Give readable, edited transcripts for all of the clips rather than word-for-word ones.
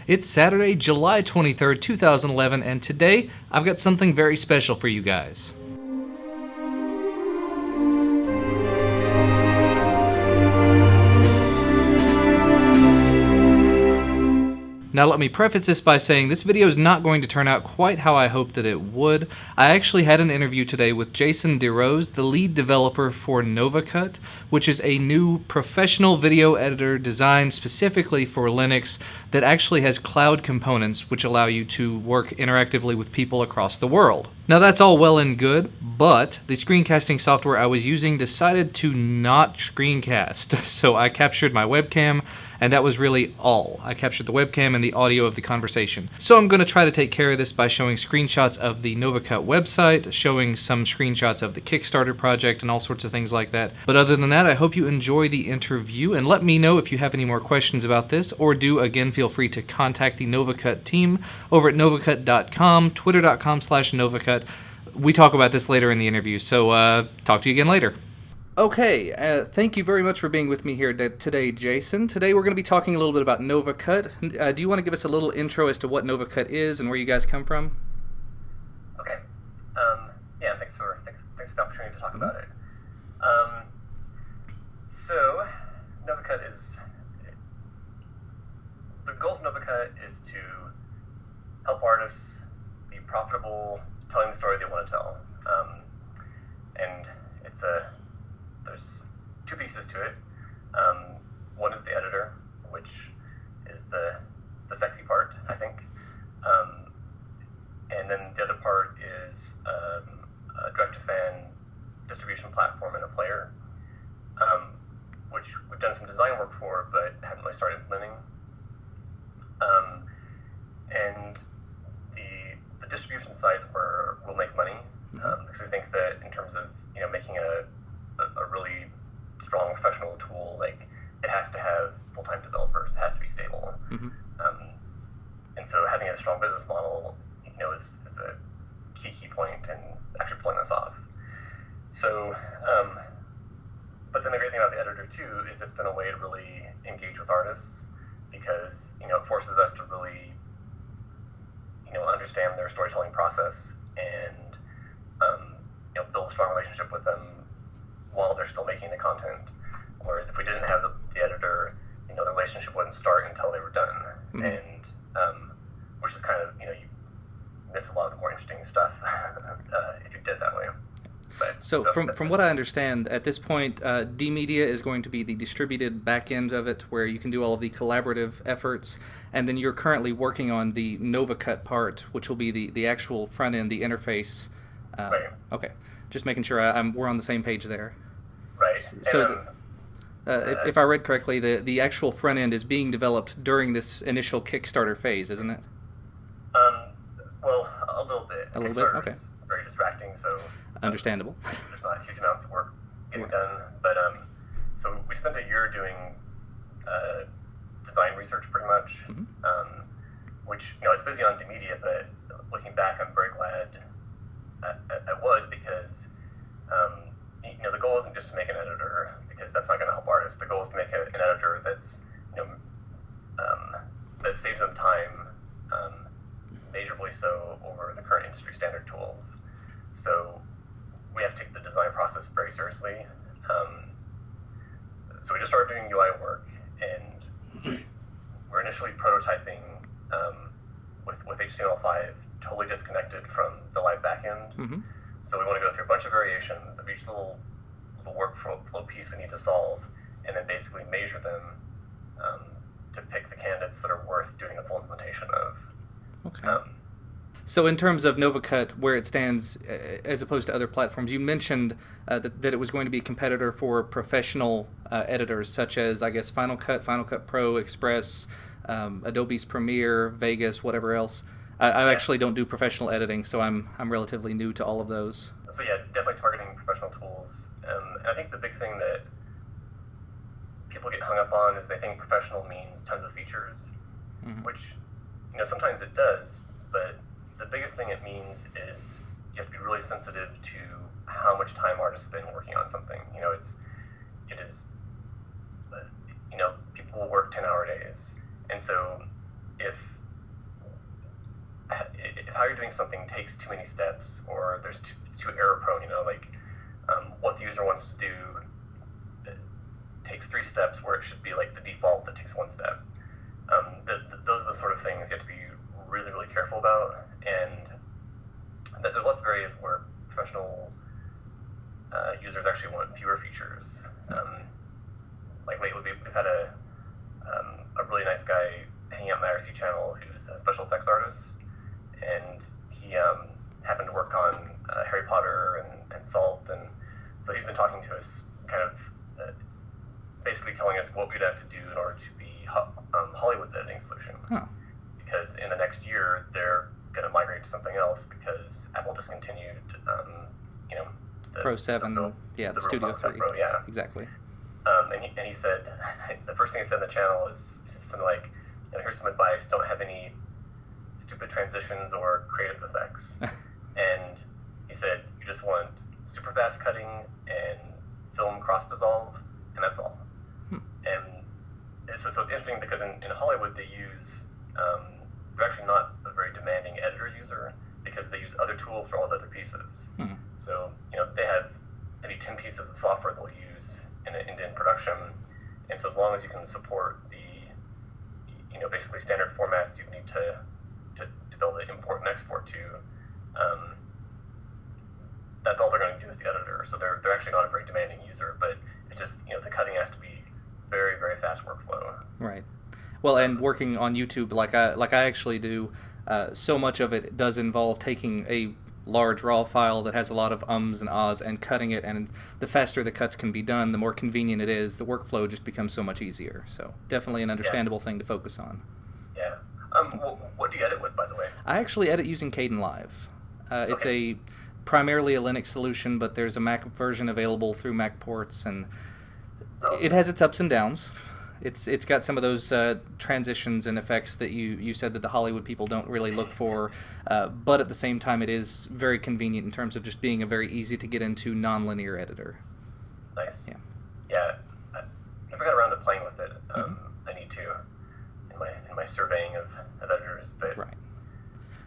It's Saturday, July 23rd, 2011, and today I've got something very special for you guys. Now let me preface this by saying this video is not going to turn out quite how I hoped that it would. I actually had an interview today with Jason DeRose, the lead developer for Novacut, which is a new professional video editor designed specifically for Linux that actually has cloud components which allow you to work interactively with people across the world. Now that's all well and good, but the screencasting software I was using decided to not screencast, so I captured my webcam, and that was really all. I captured the webcam and the audio of the conversation. So I'm going to try to take care of this by showing screenshots of the Novacut website, showing some screenshots of the Kickstarter project, and all sorts of things like that. But other than that, I hope you enjoy the interview, and let me know if you have any more questions about this, or do, again, feel free to contact the Novacut team over at novacut.com, twitter.com/Novacut. We talk about this later in the interview, so talk to you again later. Okay, thank you very much for being with me here today, Jason. Today we're going to be talking a little bit about Novacut. Do you want to give us a little intro as to what Novacut is and where you guys come from? Okay. Yeah, thanks for the opportunity to talk about it. So, Novacut is... The goal of Novacut is to help artists be profitable telling the story they want to tell. And it's there's two pieces to it. One is the editor, which is the sexy part, I think. And then the other part is a direct-to-fan distribution platform and a player, which we've done some design work for, but haven't really started implementing. And the distribution side is where we'll make money, because we think that in terms of making a really strong professional tool, like it has to have full-time developers, it has to be stable, and so having a strong business model, is a key point in actually pulling this off. So, but then the great thing about the editor too is it's been a way to really engage with artists, because it forces us to really understand their storytelling process and build a strong relationship with them while they're still making the content. Whereas if we didn't have the editor, the relationship wouldn't start until they were done, and which is kind of you miss a lot of the more interesting stuff if you did it that way. So from what I understand, at this point, D-Media is going to be the distributed back end of it, where you can do all of the collaborative efforts, and then you're currently working on the Novacut part, which will be the actual front end, the interface. Right. Okay, just making sure we're on the same page there. Right. So if I read correctly, the actual front end is being developed during this initial Kickstarter phase, isn't it? Well, a little bit. A little bit? Okay. Is very distracting, so... Understandable. There's not huge amounts of work getting done, but so we spent a year doing design research pretty much, which I was busy on D-Media, but looking back, I'm very glad I was, because the goal isn't just to make an editor, because that's not going to help artists. The goal is to make an editor that's that saves them time, measurably so, over the current industry standard tools. So we have to take the design process very seriously. So we just started doing UI work, and we're initially prototyping with HTML5 totally disconnected from the live backend. So we want to go through a bunch of variations of each little workflow piece we need to solve, and then basically measure them to pick the candidates that are worth doing a full implementation of. Okay. So in terms of Novacut, where it stands as opposed to other platforms, you mentioned that it was going to be a competitor for professional editors, such as, I guess, Final Cut, Final Cut Pro, Express, Adobe's Premiere, Vegas, whatever else. I actually don't do professional editing, so I'm relatively new to all of those. So yeah, definitely targeting professional tools. And I think the big thing that people get hung up on is they think professional means tons of features, which sometimes it does, but the biggest thing it means is you have to be really sensitive to how much time artists spend working on something. It is people will work 10-hour days, and so if if how you're doing something takes too many steps, or it's too error prone, like what the user wants to do takes 3 steps where it should be like the default that takes 1 step. Those are the sort of things you have to be really, really careful about, and that there's lots of areas where professional users actually want fewer features. Like lately, we've had a really nice guy hanging out in the IRC channel who's a special effects artist, and he happened to work on Harry Potter and Salt, and so he's been talking to us, kind of basically telling us what we'd have to do in order to be Hollywood's editing solution. Huh. Because in the next year, they're going to migrate to something else because Apple discontinued, the Pro 7, the Studio 3. Pro, yeah. Exactly. And he said, the first thing he said in the channel is something like, here's some advice, don't have any stupid transitions or creative effects. And he said, you just want super fast cutting and film cross dissolve, and that's all. And so it's interesting because in Hollywood they use, they're actually not a very demanding editor user because they use other tools for all the other pieces. So, they have maybe 10 pieces of software they'll use in production, and so as long as you can support the, basically standard formats you need to be able to import and export to, that's all they're going to do with the editor. So they're actually not a very demanding user, but it's just, the cutting has to be very, very fast workflow. Right. Well, and working on YouTube like I actually do, so much of it does involve taking a large raw file that has a lot of ums and ahs and cutting it, and the faster the cuts can be done, the more convenient it is. The workflow just becomes so much easier. So definitely an understandable thing to focus on. Yeah. What do you edit with, by the way? I actually edit using Kdenlive. It's primarily a Linux solution, but there's a Mac version available through Mac ports, and it has its ups and downs. It's got some of those transitions and effects that you said that the Hollywood people don't really look for, but at the same time it is very convenient in terms of just being a very easy to get into non-linear editor. Nice. Yeah. I never got around to playing with it. I need to in my surveying of editors, but right.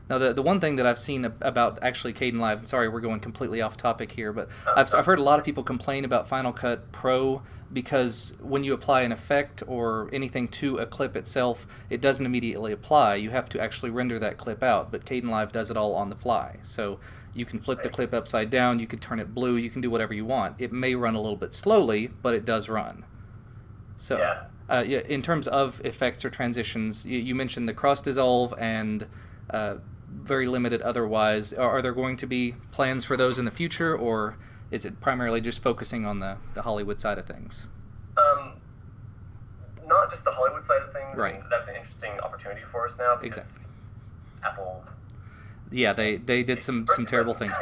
Now, the one thing that I've seen about actually Kdenlive, and sorry we're going completely off topic here, but I've heard a lot of people complain about Final Cut Pro because when you apply an effect or anything to a clip itself, it doesn't immediately apply. You have to actually render that clip out, but Kdenlive does it all on the fly. So you can flip the clip upside down, you can turn it blue, you can do whatever you want. It may run a little bit slowly, but it does run. So in terms of effects or transitions, you mentioned the cross dissolve and very limited otherwise. Are there going to be plans for those in the future, or is it primarily just focusing on the Hollywood side of things? Not just the Hollywood side of things. Right. I mean, that's an interesting opportunity for us now because Exactly. Apple... Yeah, they did some terrible things.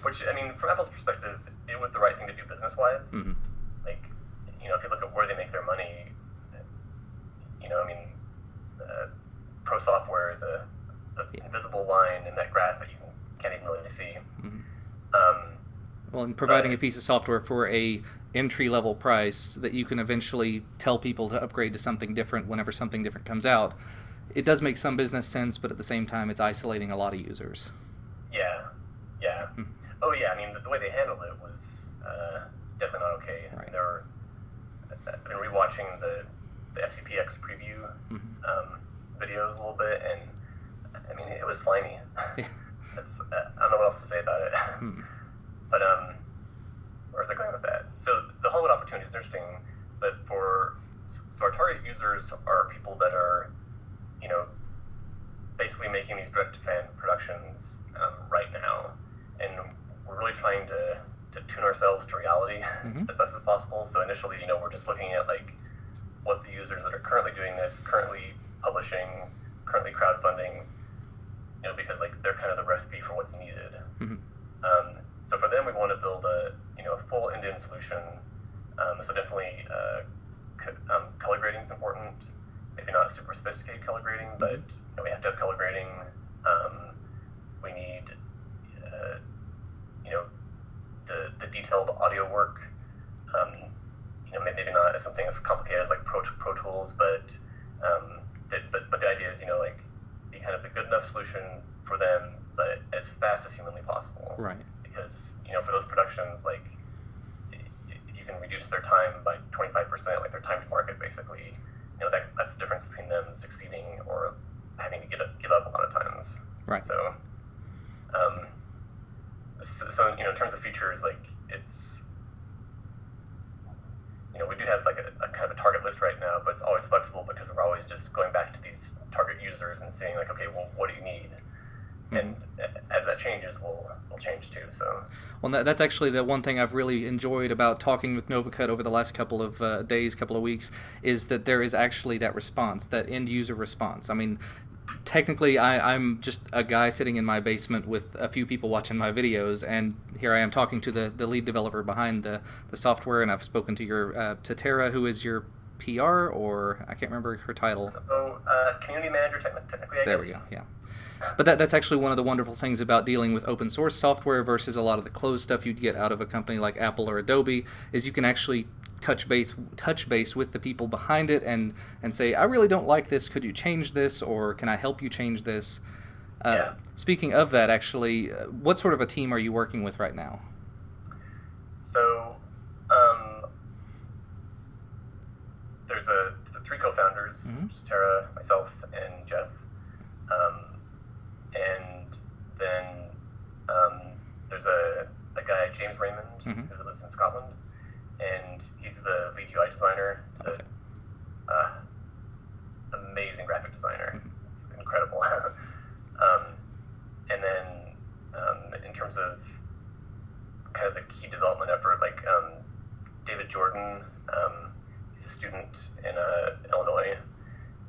Which, I mean, from Apple's perspective, it was the right thing to do business-wise. Mm-hmm. Like, if you look at where they make their money, Pro software is a invisible line in that graph that you can't even really see. Mm-hmm. Well, and providing a piece of software for a entry-level price that you can eventually tell people to upgrade to something different whenever something different comes out, it does make some business sense, but at the same time, it's isolating a lot of users. Yeah. Hmm. Oh, yeah, I mean, the way they handled it was definitely not okay. Right. I've been rewatching the FCPX preview videos a little bit, and I mean, it was slimy. Yeah. I don't know what else to say about it. But where was I going with that? So the Hollywood opportunity is interesting, but so our target users are people that are, basically making these direct-to-fan productions right now, and we're really trying to tune ourselves to reality as best as possible. So initially, we're just looking at like what the users that are currently doing this, currently publishing, currently crowdfunding, because like they're kind of the recipe for what's needed. So for them, we want to build a full end-to-end solution. So definitely color grading is important. Maybe not super sophisticated color grading, but we have to have color grading. We need the detailed audio work. Maybe not as something as complicated as like Pro Tools, but the idea is like be kind of the good enough solution for them, but as fast as humanly possible. Right. Because, for those productions, like, if you can reduce their time by 25%, like their time to market, basically, that's the difference between them succeeding or having to give up a lot of times. Right. So, in terms of features, like, it's, we do have like a kind of a target list right now, but it's always flexible because we're always just going back to these target users and saying, like, okay, well, what do you need? And as that changes, we'll change too. So, well, that's actually the one thing I've really enjoyed about talking with Novacut over the last couple of days, couple of weeks, is that there is actually that response, that end user response. I mean, technically, I'm just a guy sitting in my basement with a few people watching my videos, and here I am talking to the lead developer behind the software, and I've spoken to to Tara, who is your PR, or I can't remember her title. So, community manager, technically, I guess. There we go, yeah. But that's actually one of the wonderful things about dealing with open source software versus a lot of the closed stuff you'd get out of a company like Apple or Adobe, is you can actually touch base with the people behind it and say, I really don't like this, could you change this, or can I help you change this? Speaking of that, actually, what sort of a team are you working with right now? So, there's the three co-founders, which is Tara, myself, and Jeff. And then there's a guy, James Raymond, who lives in Scotland, and he's the lead UI designer. He's an amazing graphic designer. It's incredible. And then in terms of kind of the key development effort, like David Jordan, he's a student in Illinois,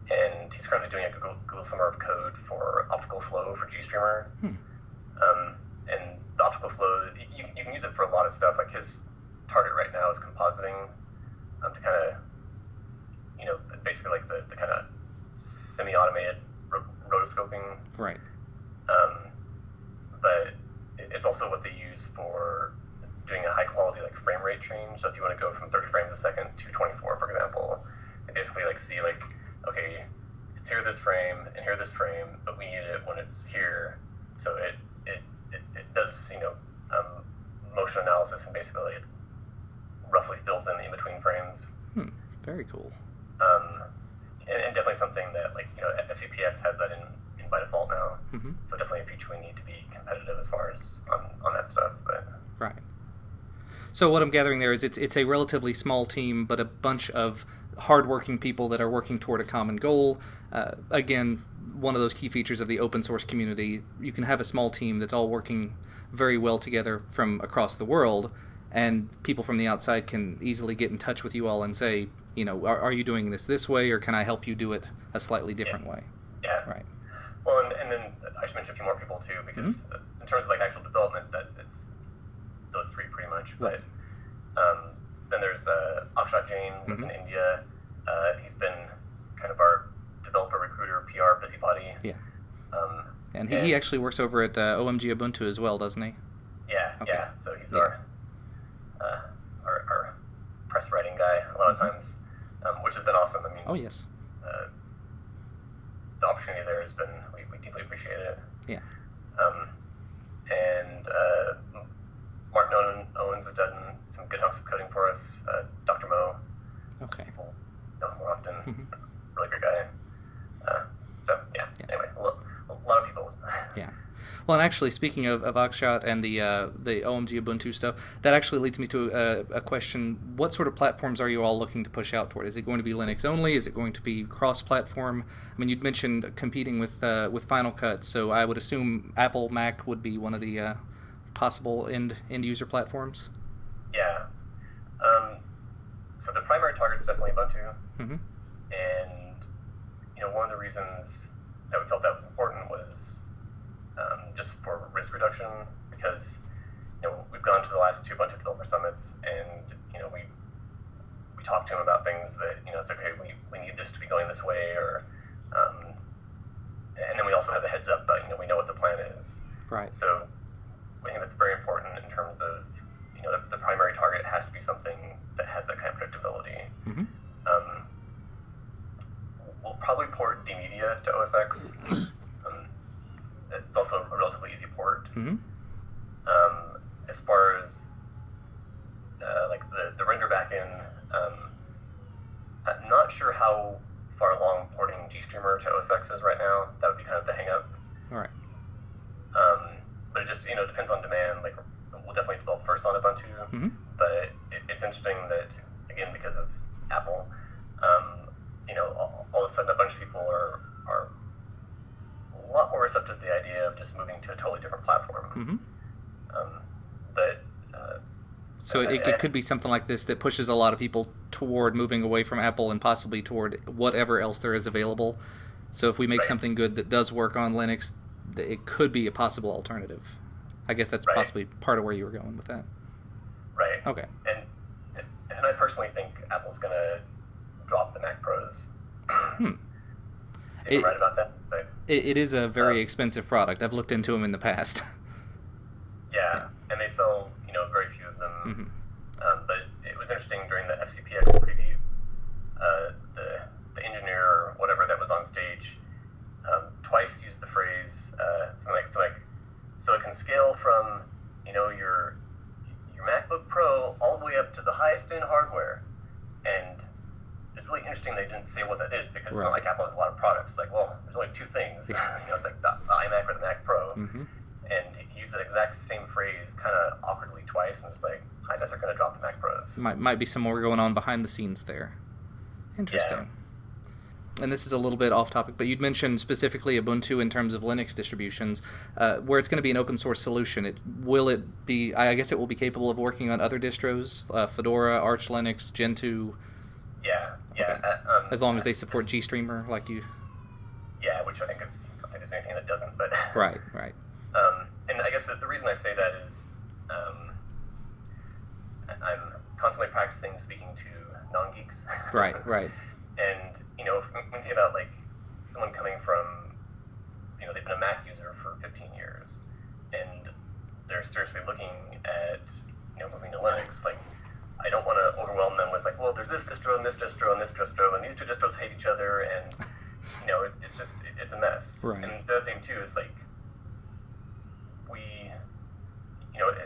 and he's currently doing a Google Summer of Code for optical flow for GStreamer. And the optical flow, you can use it for a lot of stuff. Like, his target right now is compositing, to kind of, basically like the kind of semi-automated rotoscoping. Right. But it's also what they use for doing a high-quality like frame rate change. So if you want to go from 30 frames a second to 24, for example, they basically like see like, okay, it's here this frame and here this frame, but we need it when it's here. So it does motion analysis and basically it roughly fills in between frames. Very cool. And definitely something that FCPX has that in by default now. So definitely a feature we need to be competitive as far as on that stuff. But right. So what I'm gathering there is it's a relatively small team, but a bunch of hardworking people that are working toward a common goal. Again, one of those key features of the open source community, you can have a small team that's all working very well together from across the world, and people from the outside can easily get in touch with you all and say, are you doing this way, or can I help you do it a slightly different way? Yeah. Right. Well, and then I should mention a few more people too, because in terms of like actual development, that it's those three pretty much. But then there's Akshat Jain, lives in India. He's been kind of our developer, recruiter, PR busybody. Yeah. And he actually works over at OMG Ubuntu as well, doesn't he? Yeah, okay. Yeah. So he's our press writing guy a lot of times, which has been awesome. I mean, oh yes. The opportunity there has been, we deeply appreciate it. Yeah. And Martin Owens has done some good hunks of coding for us. Dr. Mo. Okay. People know him more often. Really good guy. So yeah. Anyway, a lot of people. Yeah. Well, and actually, speaking of Akshat and the OMG Ubuntu stuff, that actually leads me to a question. What sort of platforms are you all looking to push out toward? Is it going to be Linux only? Is it going to be cross-platform? I mean, you'd mentioned competing with Final Cut, so I would assume Apple, Mac would be one of the possible end-user platforms? Yeah. So the primary target is definitely Ubuntu. And, one of the reasons that we felt that was important was just for risk reduction, because we've gone to the last two Ubuntu developer summits, and we talked to them about things that it's okay, we need this to be going this way, or and then we also have the heads up, but we know what the plan is. Right. So I think that's very important in terms of the primary target has to be something that has that kind of predictability. We'll probably port DMedia to OS X. it's also a relatively easy port. Mm-hmm. As far as like the render backend, I'm not sure how far along porting GStreamer to OS X is right now. That would be kind of the hang-up. All right. But it just depends on demand. Like we'll definitely develop first on Ubuntu, Mm-hmm. but it's interesting that again because of Apple, all of a sudden a bunch of people are a lot more receptive to the idea of just moving to a totally different platform. Mm-hmm. But So it could be something like this that pushes a lot of people toward moving away from Apple and possibly toward whatever else there is available. So if we make Right. something good that does work on Linux, it could be a possible alternative. I guess that's Right. possibly part of where you were going with that. right. Okay. And I personally think Apple's gonna drop the Mac Pros. See if I'm right about that, but It is a very expensive product. I've looked into them in the past. yeah, and they sell very few of them. Mm-hmm. But it was interesting during the FCPX preview, the engineer or whatever that was on stage twice used the phrase something like so it can scale from your MacBook Pro all the way up to the highest end hardware, and it's really interesting they didn't say what that is because it's not like Apple has a lot of products. It's like, well, there's only two things. It's like the iMac or the Mac Pro. Mm-hmm. And he used that exact same phrase kind of awkwardly twice, and it's like, I bet they're going to drop the Mac Pros. Might be some more going on behind the scenes there. Interesting. And this is a little bit off topic, but you'd mentioned specifically Ubuntu in terms of Linux distributions, where it's going to be an open source solution. Will it be? I guess it will be capable of working on other distros, Fedora, Arch Linux, Gentoo. Yeah. Okay. As long as they support GStreamer, like you. Yeah, which I don't think there's anything that doesn't. But Right. and I guess the reason I say that is I'm constantly practicing speaking to non-geeks. Right. And when you think about like someone coming from, they've been a Mac user for 15 years, and they're seriously looking at moving to Linux. Like, I don't want to overwhelm them with like, well, there's this distro and this distro and this distro, and these two distros hate each other, and it's a mess. Right. And the other thing too is like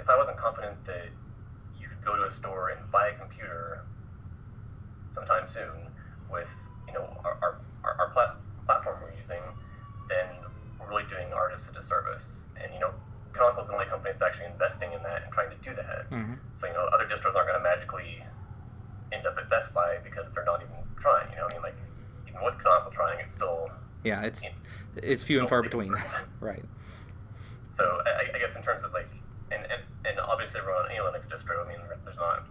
if I wasn't confident that you could go to a store and buy a computer sometime soon with our platform we're using, then we're really doing artists a disservice. And Canonical's the only company that's actually investing in that and trying to do that. Mm-hmm. So other distros aren't going to magically end up at Best Buy because they're not even trying. Like even with Canonical trying, it's still it's few and far between. Right. So I guess in terms of like and obviously everyone on any Linux distro, there's not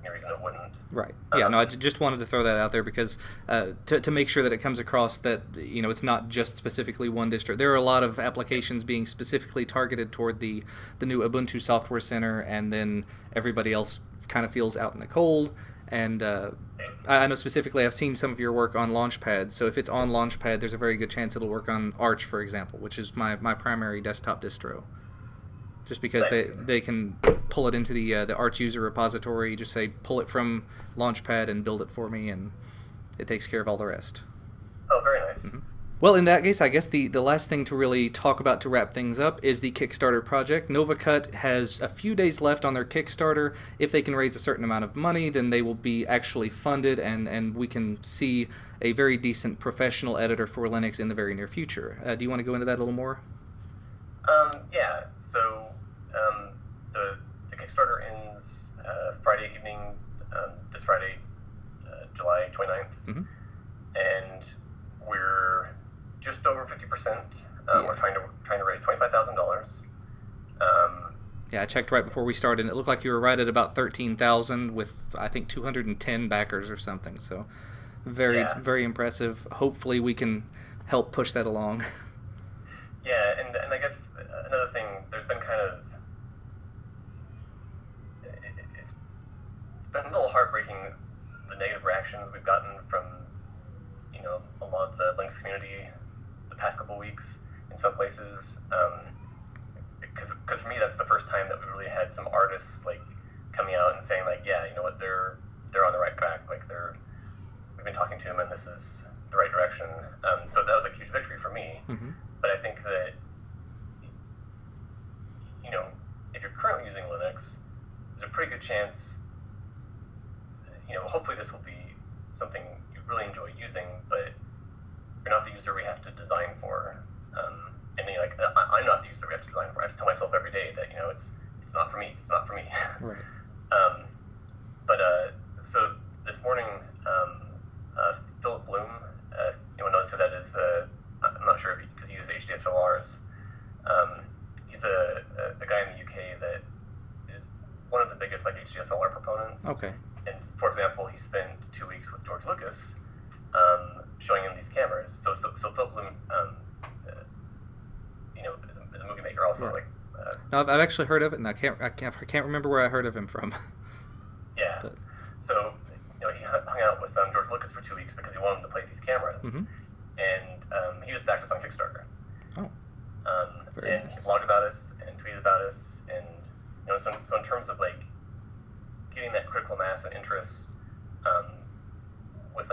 any reason it wouldn't. Right. Yeah. No, I just wanted to throw that out there because to make sure that it comes across that it's not just specifically one distro. There are a lot of applications being specifically targeted toward the new Ubuntu Software Center, and then everybody else kind of feels out in the cold. And I know specifically I've seen some of your work on Launchpad. So if it's on Launchpad, there's a very good chance it'll work on Arch, for example, which is my primary desktop distro. Just because they can pull it into the Arch user repository, just say pull it from Launchpad and build it for me, and it takes care of all the rest. Oh, very nice. Mm-hmm. Well, in that case, I guess the last thing to really talk about to wrap things up is the Kickstarter project. Novacut has a few days left on their Kickstarter. If they can raise a certain amount of money, then they will be actually funded, and we can see a very decent professional editor for Linux in the very near future. Do you want to go into that a little more? Yeah. So the Kickstarter ends Friday evening, this Friday, July 29th, Mm-hmm. and we're just over 50%. We're trying to raise $25,000. Yeah, I checked right before we started, and it looked like you were right at about 13,000 with, I think, 210 backers or something. So very impressive. Hopefully we can help push that along. Yeah, and I guess another thing, there's been kind of it's been a little heartbreaking, the negative reactions we've gotten from a lot of the Linux community the past couple of weeks in some places, because for me that's the first time that we really had some artists like coming out and saying like, yeah, you know what, they're on the right track, like we've been talking to them and this is the right direction. So that was a huge victory for me. Mm-hmm. But I think that if you're currently using Linux, there's a pretty good chance, hopefully this will be something you really enjoy using, but you're not the user we have to design for. I'm not the user we have to design for. I have to tell myself every day that, it's not for me. It's not for me. Right. So this morning, Philip Bloom, anyone knows who that is? I'm not sure because he uses HDSLRs. He's a guy in the UK that is one of the biggest HDSLR proponents. Okay. And for example, he spent 2 weeks with George Lucas, showing him these cameras. So Philip Bloom, is a movie maker also. Right. No, I've actually heard of it, and I can't remember where I heard of him from. Yeah. But. So he hung out with George Lucas for 2 weeks because he wanted him to play these cameras, mm-hmm. and he just backed us on Kickstarter. Oh. And nice. He blogged about us and tweeted about us, and so in terms of getting that critical mass and interest with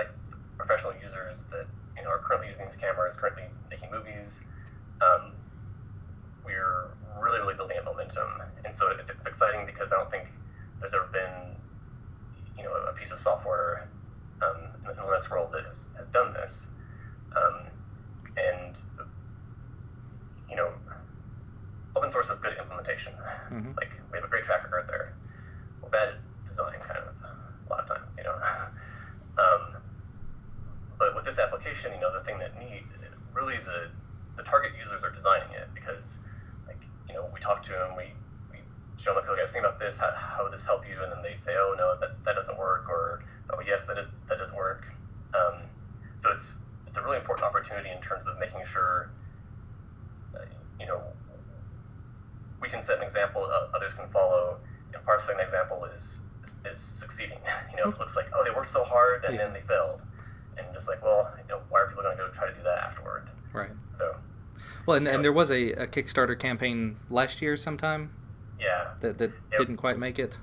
professional users that are currently using these cameras, currently making movies, we're really, really building up momentum. And so it's exciting because I don't think there's ever been a piece of software in the Linux world that has done this. And open source is good at implementation. Mm-hmm. We have a great track record there. We're bad at design, kind of, a lot of times, But with this application, the thing that really the target users are designing it because, we talk to them, we show them, okay, I was thinking about this, how would this help you? And then they say, oh, no, that doesn't work, or, oh, yes, that does work. So it's a really important opportunity in terms of making sure, we can set an example others can follow, and part of setting an example is succeeding. If it looks like, oh, they worked so hard and then they failed, and just well, why are people going to go try to do that afterward? Right. So. Well, and there was a Kickstarter campaign last year sometime. Yeah. That didn't quite make it.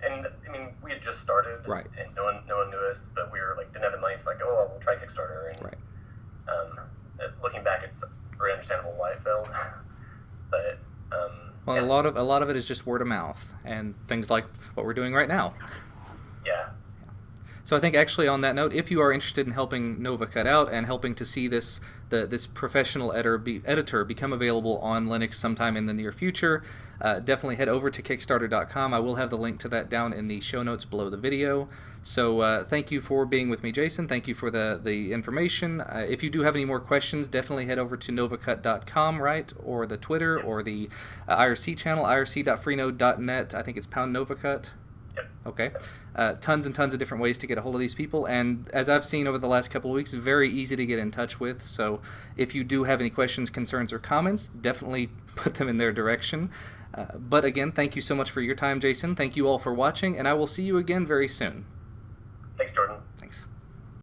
And we had just started, right? And no one knew us, but we were didn't have the money. So oh, we'll try Kickstarter. And, right. Looking back, it's very understandable why it failed. But well, yeah. a lot of it is just word of mouth and things like what we're doing right now. Yeah. So I think actually on that note, if you are interested in helping Novacut out and helping to see this professional editor become available on Linux sometime in the near future, definitely head over to Kickstarter.com. I will have the link to that down in the show notes below the video. So thank you for being with me, Jason. Thank you for the information. If you do have any more questions, definitely head over to Novacut.com, right? Or the Twitter or the IRC channel, irc.freenode.net. I think it's #Novacut. Okay. Tons and tons of different ways to get a hold of these people, and as I've seen over the last couple of weeks, very easy to get in touch with. So if you do have any questions, concerns, or comments, definitely put them in their direction. But again, thank you so much for your time, Jason. Thank you all for watching, and I will see you again very soon. Thanks, Jordan.